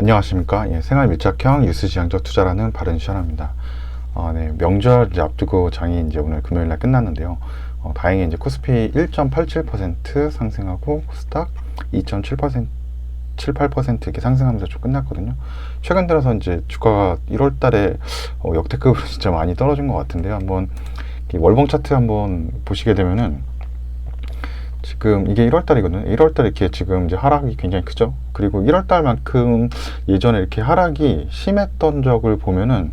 안녕하십니까. 예, 생활 밀착형 뉴스 지향적 투자라는 바른시현아입니다. 네, 명절 이제 앞두고 장이 이제 오늘 금요일날 끝났는데요. 다행히 이제 코스피 1.87% 상승하고 코스닥 2.7%, 78% 이렇게 상승하면서 좀 끝났거든요. 최근 들어서 이제 주가가 1월 달에 역대급으로 진짜 많이 떨어진 것 같은데요. 한번 월봉 차트 한번 보시게 되면은 지금 이게 1월 달이거든요. 1월 달 이렇게 지금 이제 하락이 굉장히 크죠. 그리고 1월 달만큼 예전에 이렇게 하락이 심했던 적을 보면은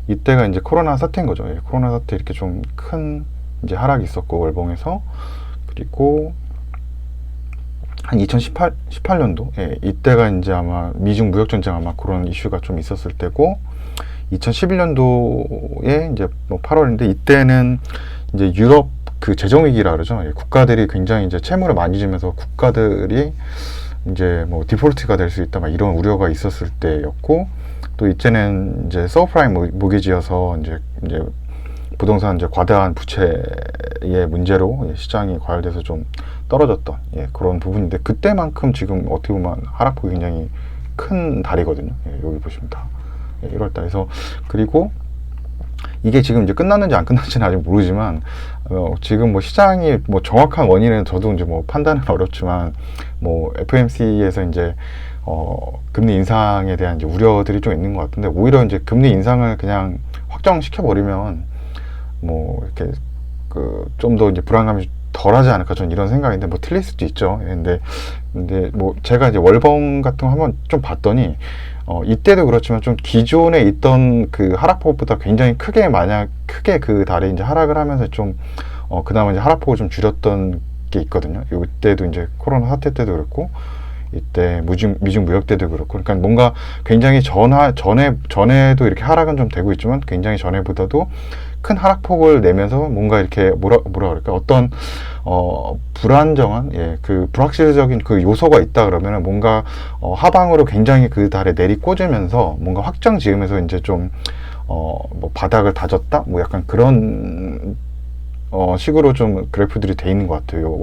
이때가 이제 코로나 사태인 거죠. 예, 코로나 사태 이렇게 좀 큰 이제 하락이 있었고 월봉에서. 그리고 한 2018년도 예, 이때가 이제 아마 미중 무역 전쟁 아마 그런 이슈가 좀 있었을 때고, 2011년도에 이제 뭐 8월인데 이때는 이제 유럽 그 재정 위기라 그러죠. 예, 국가들이 굉장히 이제 채무를 많이 지면서 국가들이 이제 뭐 디폴트가 될 수 있다 막 이런 우려가 있었을 때였고, 또 이제는 이제 서브프라임 모기지여서 이제 부동산 이제 과다한 부채의 문제로 시장이 과열돼서 좀 떨어졌던 그런 부분인데, 그때만큼 지금 어떻게 보면 하락폭이 굉장히 큰 달이거든요. 여기 보시면 다 1월 달에서. 그리고 이게 지금 이제 끝났는지 안 끝났는지는 아직 모르지만 지금 뭐 시장이 뭐 정확한 원인은 저도 이제 뭐 판단은 어렵지만, 뭐 FOMC에서 이제 금리 인상에 대한 이제 우려들이 좀 있는 것 같은데, 오히려 이제 금리 인상을 그냥 확정시켜 버리면 뭐 이렇게 그 좀 더 이제 불안감이 덜하지 않을까, 저는 이런 생각인데, 뭐 틀릴 수도 있죠. 근데 뭐 제가 이제 월봉 같은 거 한번 좀 봤더니 이때도 그렇지만 좀 기존에 있던 그 하락폭보다 굉장히 크게 그 달에 이제 하락을 하면서 좀 그나마 이제 하락폭을 좀 줄였던 게 있거든요. 이때도 이제 코로나 사태 때도 그렇고, 이때 미중 무역 때도 그렇고, 그러니까 뭔가 굉장히 전에도 이렇게 하락은 좀 되고 있지만, 굉장히 전에보다도 큰 하락폭을 내면서 뭔가 이렇게 뭐라 그럴까, 어떤 불안정한 그 불확실적인 그 요소가 있다 그러면은 뭔가 하방으로 굉장히 그 달에 내리꽂으면서 뭔가 확정 지으면서 이제 좀 뭐 바닥을 다졌다 뭐 약간 그런 식으로 좀 그래프들이 돼 있는 것 같아요.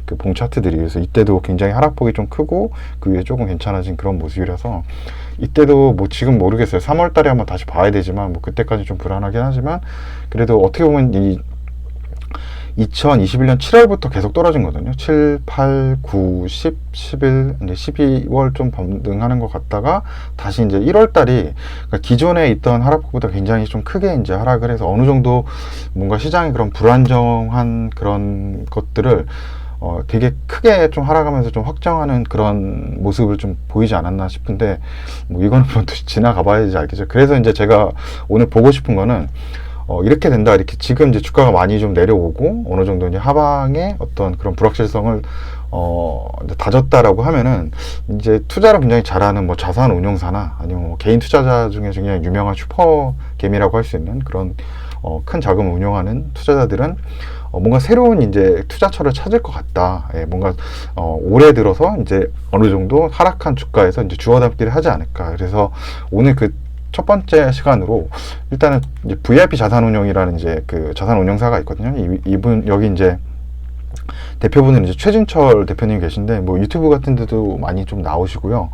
그 봉 차트들이. 그래서 이때도 굉장히 하락폭이 좀 크고 그 위에 조금 괜찮아진 그런 모습이라서, 이때도 뭐 지금 모르겠어요. 3월 달에 한번 다시 봐야 되지만 뭐 그때까지 좀 불안하긴 하지만, 그래도 어떻게 보면 이 2021년 7월부터 계속 떨어진 거거든요. 7, 8, 9, 10, 11, 이제 12월 좀 반등하는 것 같다가 다시 이제 1월 달이 그러니까 기존에 있던 하락폭보다 굉장히 좀 크게 이제 하락을 해서 어느 정도 뭔가 시장이 그런 불안정한 그런 것들을 되게 크게 좀 하락하면서 좀 확정하는 그런 모습을 좀 보이지 않았나 싶은데, 뭐 이거는 뭐 지나가 봐야지 알겠죠. 그래서 이제 제가 오늘 보고 싶은 거는 이렇게 된다, 이렇게 지금 이제 주가가 많이 좀 내려오고 어느 정도 이제 하방에 어떤 그런 불확실성을 이제 다졌다라고 하면은, 이제 투자를 굉장히 잘하는 뭐 자산 운용사나 아니면 뭐 개인 투자자 중에 굉장히 유명한 슈퍼개미라고 할 수 있는 그런 큰 자금을 운용하는 투자자들은 뭔가 새로운 이제 투자처를 찾을 것 같다. 뭔가 올해 들어서 이제 어느 정도 하락한 주가에서 이제 주워 담기를 하지 않을까. 그래서 오늘 그 첫 번째 시간으로 일단은 이제 VIP 자산운용이라는 이제 그 자산운용사가 있거든요. 이분 여기 이제 대표분은 이제 최진철 대표님 계신데, 뭐 유튜브 같은 데도 많이 좀 나오시고요.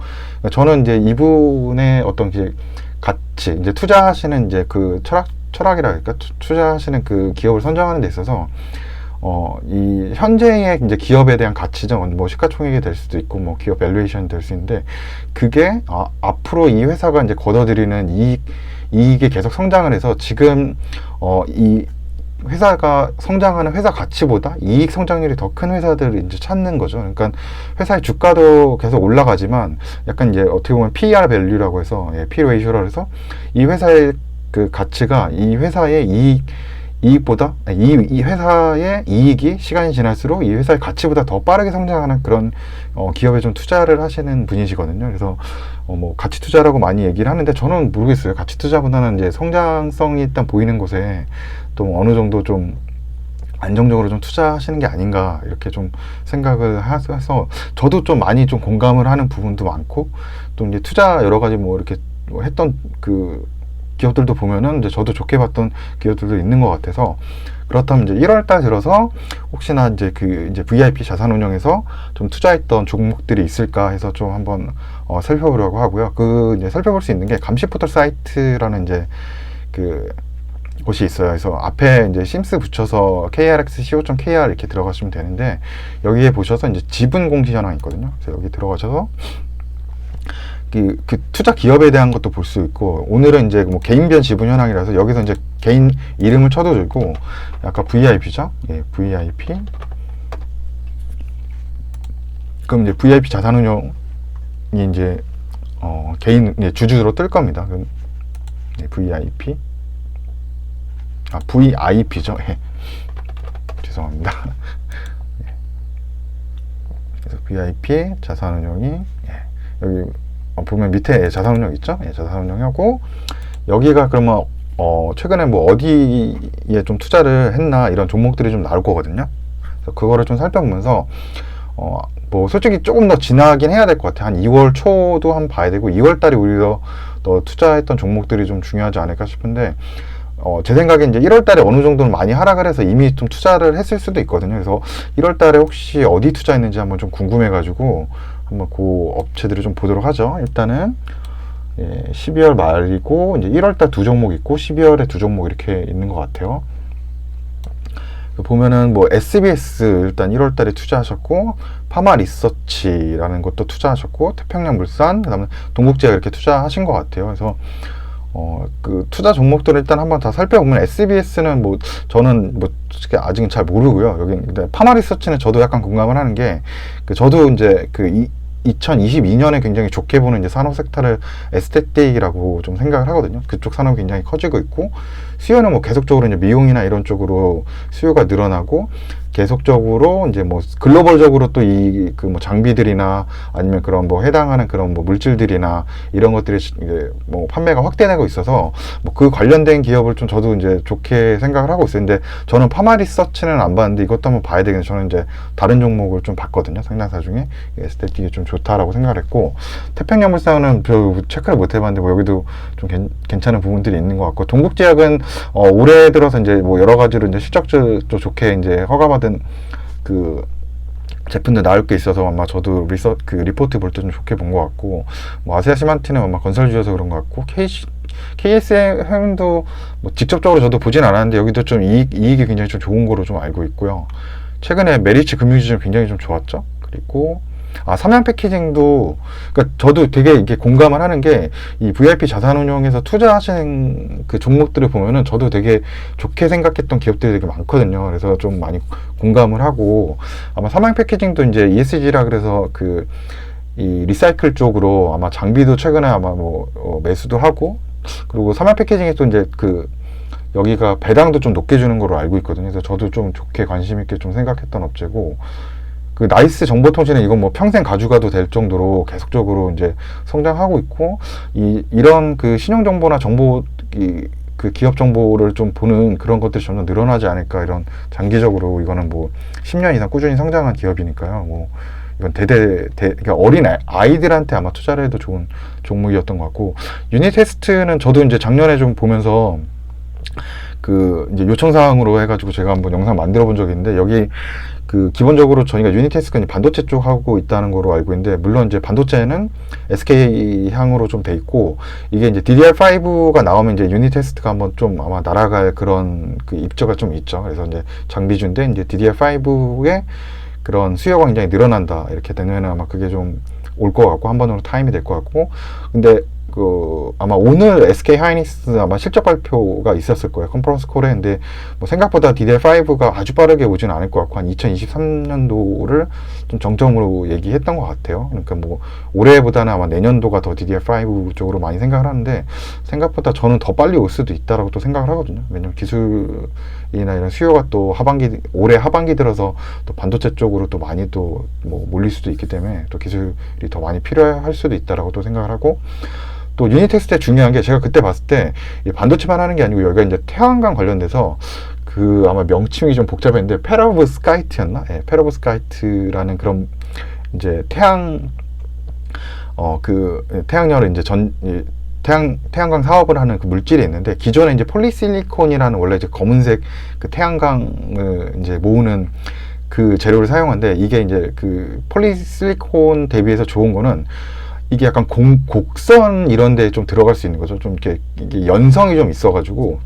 저는 이제 이분의 어떤 가치, 이제 투자하시는 이제 그 철학이라 할까, 투자하시는 그 기업을 선정하는 데 있어서 이 현재의 이제 기업에 대한 가치죠. 뭐 시가총액이 될 수도 있고, 뭐 기업 밸류에이션이 될 수 있는데, 그게 앞으로 이 회사가 이제 거둬들이는 이익이 계속 성장을 해서, 지금 이 회사가 성장하는 회사 가치보다 이익 성장률이 더 큰 회사들을 이제 찾는 거죠. 그러니까 회사의 주가도 계속 올라가지만, 약간 이제 어떻게 보면 PER 밸류라고 해서 P 레이쇼라고 해서 이 회사의 그 가치가 이 회사의 이익보다 이 회사의 이익이 시간이 지날수록 이 회사의 가치보다 더 빠르게 성장하는 그런 기업에 좀 투자를 하시는 분이시거든요. 그래서 뭐 가치 투자라고 많이 얘기를 하는데, 저는 모르겠어요. 가치 투자보다는 이제 성장성이 일단 보이는 곳에 또 어느 정도 좀 안정적으로 좀 투자하시는 게 아닌가, 이렇게 좀 생각을 해서 저도 좀 많이 좀 공감을 하는 부분도 많고, 또 이제 투자 여러 가지 뭐 이렇게 했던 그 기업들도 보면은 이제 저도 좋게 봤던 기업들도 있는 것 같아서, 그렇다면 이제 1월달 들어서 혹시나 이제 이제 VIP 자산운용에서 좀 투자했던 종목들이 있을까 해서 좀 한번 살펴보려고 하고요. 이제 살펴볼 수 있는 게 감시 포털 사이트라는 이제 곳이 있어요. 그래서 앞에 이제 심스 붙여서 krxco.kr 이렇게 들어가시면 되는데, 여기에 보셔서 이제 지분 공시 현황이 있거든요. 그래서 여기 들어가셔서 그 투자 기업에 대한 것도 볼 수 있고, 오늘은 이제 뭐 개인별 지분 현황이라서 여기서 이제 개인 이름을 쳐도 되고, 아까 VIP죠? 예, VIP. 그럼 이제 VIP 자산운용이 이제 개인 주주로 뜰 겁니다. 그럼 VIP. VIP죠. 예. 죄송합니다. 예. 그래서 VIP 자산운용이, 예. 여기 보면 밑에 자산운용 있죠? 예, 자산운용하고, 여기가 그러면 최근에 뭐 어디에 좀 투자를 했나 이런 종목들이 좀 나올 거거든요. 그래서 그거를 좀 살펴보면서 뭐 솔직히 조금 더 지나긴 해야 될 것 같아요. 한 2월 초도 한번 봐야 되고, 2월 달에 오히려 더 투자했던 종목들이 좀 중요하지 않을까 싶은데, 제 생각에 이제 1월 달에 어느 정도는 많이 하락을 해서 이미 좀 투자를 했을 수도 있거든요. 그래서 1월 달에 혹시 어디 투자했는지 한번 좀 궁금해가지고 한번 그 업체들을 좀 보도록 하죠. 일단은 12월 말이고, 이제 1월 달 2종목 있고 12월에 2종목 이렇게 있는 것 같아요. 보면은 뭐 SBS 일단 1월 달에 투자하셨고, 파마리서치라는 것도 투자하셨고, 태평양물산, 그다음에 동국제약 이렇게 투자하신 것 같아요. 그래서 그 투자 종목들을 일단 한번 다 살펴보면, SBS는 뭐 저는 뭐 솔직히 아직은 잘 모르고요. 여기 근데 파마리서치는 저도 약간 공감을 하는 게, 저도 이제 2022년에 굉장히 좋게 보는 이제 산업 섹터를 에스테틱이라고 좀 생각을 하거든요. 그쪽 산업이 굉장히 커지고 있고, 수요는 뭐 계속적으로 이제 미용이나 이런 쪽으로 수요가 늘어나고, 계속적으로 이제 뭐 글로벌적으로 또 그 뭐 장비들이나 아니면 그런 뭐 해당하는 그런 뭐 물질들이나 이런 것들이 이제 뭐 판매가 확대되고 있어서, 뭐 그 관련된 기업을 좀 저도 이제 좋게 생각을 하고 있어요. 근데 저는 파마리서치는 안 봤는데 이것도 한번 봐야 되겠는데, 저는 이제 다른 종목을 좀 봤거든요. 상장사 중에 에스테틱이 좀 좋다라고 생각을 했고, 태평양물산은 별 체크를 못 해봤는데 뭐 여기도 좀 괜찮은 부분들이 있는 것 같고, 동국제약은 올해 들어서 이제 뭐 여러 가지로 이제 실적도 좋게 이제 허가받은 그 제품들 나올 게 있어서 아마 저도 리포트 볼 때 좀 좋게 본 것 같고, 뭐 아세아시멘트는 아마 건설주여서 그런 것 같고, KSM도 뭐 직접적으로 저도 보진 않았는데 여기도 좀 이익이 굉장히 좀 좋은 거로 좀 알고 있고요. 최근에 메리츠 금융지주 굉장히 좀 좋았죠. 그리고 삼양 패키징도, 그러니까 저도 되게 이게 공감을 하는 게, 이 VIP 자산운용에서 투자하시는 그 종목들을 보면은 저도 되게 좋게 생각했던 기업들이 되게 많거든요. 그래서 좀 많이 공감을 하고, 아마 삼양 패키징도 이제 ESG라 그래서 이 리사이클 쪽으로 아마 장비도 최근에 아마 뭐 매수도 하고, 그리고 삼양 패키징이 또 이제 여기가 배당도 좀 높게 주는 걸로 알고 있거든요. 그래서 저도 좀 좋게 관심 있게 좀 생각했던 업체고, 나이스 정보통신은 이건 뭐 평생 가져가도 될 정도로 계속적으로 이제 성장하고 있고, 이런 신용 정보나 정보, 그 기업 정보를 좀 보는 그런 것들이 점점 늘어나지 않을까, 이런 장기적으로 이거는 뭐 10년 이상 꾸준히 성장한 기업이니까요. 뭐 이건 그러니까 어린 아이들한테 아마 투자를 해도 좋은 종목이었던 것 같고, 유니테스트는 저도 이제 작년에 좀 보면서 이제 요청사항으로 해가지고 제가 한번 영상 만들어 본 적이 있는데, 여기 기본적으로 저희가 유니테스트가 반도체 쪽 하고 있다는 거로 알고 있는데, 물론 이제 반도체는 SK 향으로 좀 돼 있고, 이게 이제 DDR5가 나오면 이제 유니테스트가 한번 좀 아마 날아갈 그런 입저가 좀 있죠. 그래서 이제 장비주인데, 이제 DDR5의 그런 수요가 굉장히 늘어난다 이렇게 되면 아마 그게 좀 올 것 같고, 한 번으로 타임이 될 것 같고, 근데 아마 오늘 SK 하이닉스 아마 실적 발표가 있었을 거예요. 컨퍼런스 콜에. 근데 뭐 생각보다 DDR5가 아주 빠르게 오진 않을 것 같고, 한 2023년도를 좀 정점으로 얘기했던 것 같아요. 그러니까 뭐 올해보다는 아마 내년도가 더 DDR5 쪽으로 많이 생각을 하는데, 생각보다 저는 더 빨리 올 수도 있다라고 또 생각을 하거든요. 왜냐면 기술이나 이런 수요가 또 올해 하반기 들어서 또 반도체 쪽으로 또 많이 또 뭐 몰릴 수도 있기 때문에 또 기술이 더 많이 필요할 수도 있다라고 또 생각을 하고, 또 유니테스트에 중요한 게, 제가 그때 봤을 때 반도체만 하는 게 아니고 여기가 이제 태양광 관련돼서 아마 명칭이 좀 복잡했는데 페로브스카이트였나? 예, 페로브스카이트라는 그런 이제 태양열을 이제 태양광 사업을 하는 그 물질이 있는데, 기존에 이제 폴리실리콘이라는 원래 이제 검은색 그 태양광을 이제 모으는 그 재료를 사용하는데, 이게 이제 그 폴리실리콘 대비해서 좋은 거는 이게 약간 곡선 이런 데 좀 들어갈 수 있는 거죠. 좀 이게 연성이 좀 있어가지고,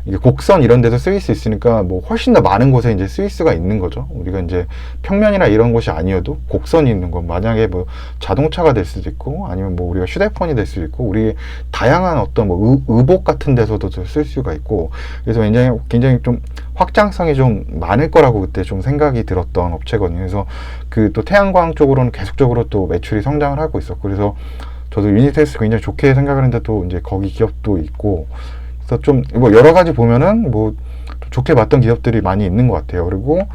이게 곡선 이런 데서 쓰일 수 있으니까 뭐 훨씬 더 많은 곳에 이제 쓰일 수가 있는 거죠. 우리가 이제 평면이나 이런 곳이 아니어도 곡선이 있는 거, 만약에 뭐 자동차가 될 수도 있고, 아니면 뭐 우리가 휴대폰이 될 수도 있고, 우리 다양한 어떤 뭐 의복 같은 데서도 쓸 수가 있고, 그래서 굉장히 좀 확장성이 좀 많을 거라고 그때 좀 생각이 들었던 업체거든요. 그래서 그 또 태양광 쪽으로는 계속적으로 또 매출이 성장을 하고 있었고, 그래서 저도 유니텍스 굉장히 좋게 생각하는데, 또 이제 거기 기업도 있고, 그래서 좀 뭐 여러 가지 보면은 뭐 좋게 봤던 기업들이 많이 있는 것 같아요. 그리고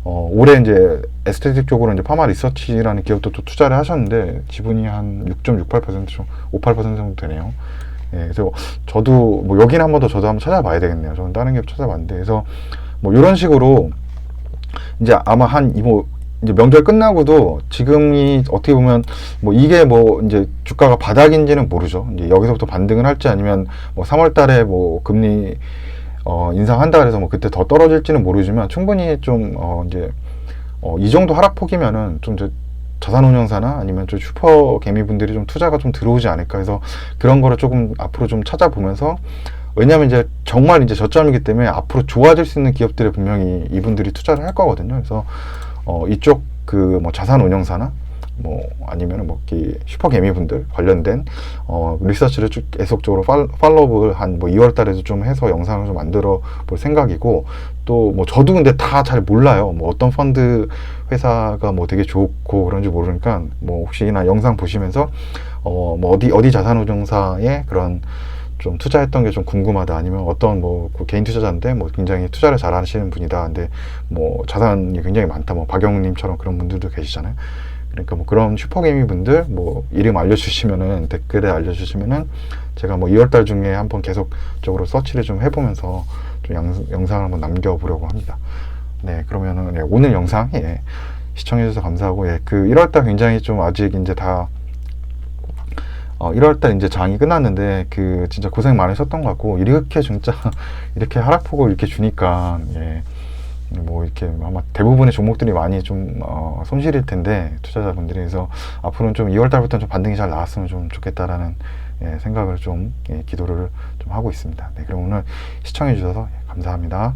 올해 이제 에스테틱 쪽으로 이제 파마 리서치라는 기업도 또 투자를 하셨는데, 지분이 한 6.68% 좀 58% 정도 되네요. 예, 그래서 저도 뭐 여기는 한 번 더 저도 한번 찾아봐야 되겠네요. 저는 다른 기업 찾아봤는데, 그래서 뭐 이런 식으로 이제 아마 뭐 이제 명절 끝나고도 지금이 어떻게 보면 뭐 이게 뭐 이제 주가가 바닥인지는 모르죠. 이제 여기서부터 반등을 할지, 아니면 뭐 3월 달에 뭐 금리 인상한다 그래서 뭐 그때 더 떨어질지는 모르지만, 충분히 좀 이제 이 정도 하락폭이면은 좀 이제 자산운용사나 아니면 좀 슈퍼 개미분들이 좀 투자가 좀 들어오지 않을까 해서, 그런 거를 조금 앞으로 좀 찾아보면서, 왜냐하면 이제 정말 이제 저점이기 때문에 앞으로 좋아질 수 있는 기업들에 분명히 이분들이 투자를 할 거거든요. 그래서 이쪽 그 뭐 자산운용사나 뭐 아니면은 뭐 슈퍼 개미분들 관련된 리서치를 쭉 계속적으로 팔로우를 한 뭐 2월 달에도 좀 해서 영상을 좀 만들어 볼 생각이고, 또 뭐 저도 근데 다 잘 몰라요. 뭐 어떤 펀드 회사가 뭐 되게 좋고 그런지 모르니까, 뭐 혹시나 영상 보시면서 뭐 어디 자산운용사의 그런 좀 투자했던 게 좀 궁금하다, 아니면 어떤 뭐 개인 투자자인데 뭐 굉장히 투자를 잘 하시는 분이다, 근데 뭐 자산이 굉장히 많다, 뭐 박영님처럼 그런 분들도 계시잖아요. 그러니까 뭐 그런 슈퍼개미 분들 뭐 이름 알려주시면은, 댓글에 알려주시면은 제가 뭐 2월달 중에 한번 계속적으로 서치를 좀 해보면서 좀 영상을 한번 남겨보려고 합니다. 네, 그러면은 오늘 영상 시청해주셔서 감사하고, 그 1월달 굉장히 좀 아직 이제 다 1월달 이제 장이 끝났는데, 그 진짜 고생 많으셨던 것 같고, 이렇게 진짜 이렇게 하락폭을 이렇게 주니까 뭐 이렇게 아마 대부분의 종목들이 많이 좀 손실일 텐데, 투자자분들이. 그래서 앞으로는 좀 2월달부터는 좀 반등이 잘 나왔으면 좀 좋겠다라는 생각을 좀 기도를 좀 하고 있습니다. 네, 그럼 오늘 시청해 주셔서 감사합니다.